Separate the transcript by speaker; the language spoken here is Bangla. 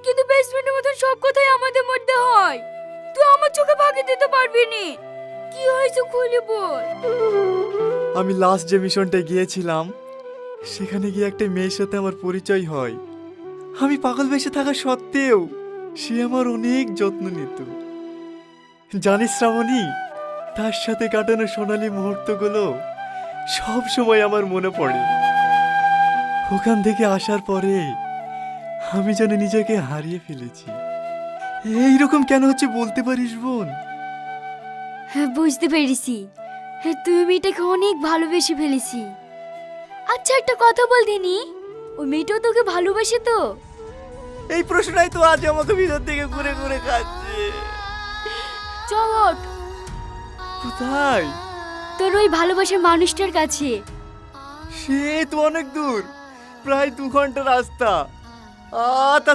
Speaker 1: কিন্তু বেস্ট ফ্রেন্ডের মতন সব কথাই আমাদের মধ্যে হয়। তুই আমার চোখে ফাঁকি দিতে পারবি নি। কি হয়েছে খুলে বল।
Speaker 2: আমি লাস্ট যে মিশনটায় গিয়েছিলাম সেখানে গিয়ে একটা মেয়ের সাথে আমার পরিচয় হয়। আমি পাগল বেশে থাকা সত্ত্বেও সে আমার অনেক যত্ন নিত। জানিস শ্রাবণী, তার সাথে কাটানো সোনালী মুহূর্তগুলো সব সময় আমার মনে পড়ে। ওখান থেকে আসার পরে আমি যেন নিজেকে হারিয়ে ফেলেছি। এইরকম কেন হচ্ছে বলতে পারিস বোন?
Speaker 1: হ্যাঁ, বুঝতে পেরেছি। হ্যাঁ, তুই মেয়েটাকে অনেক ভালোবেসে ফেলেছি। আচ্ছা, একটা কথা বল দিনি, ওই মেয়েটাও তোকে ভালোবাসে তো?
Speaker 2: এই প্রশ্নটাই তো আজ আমাকে ভিতর থেকে ঘুরে ঘুরে খাচ্ছে।
Speaker 1: চল ওঠ।
Speaker 2: কোথায়?
Speaker 1: তোর ওই ভালোবাসার মানুষটার কাছে।
Speaker 2: সে তো অনেক দূর, প্রায় 2 ঘন্টা রাস্তা। তা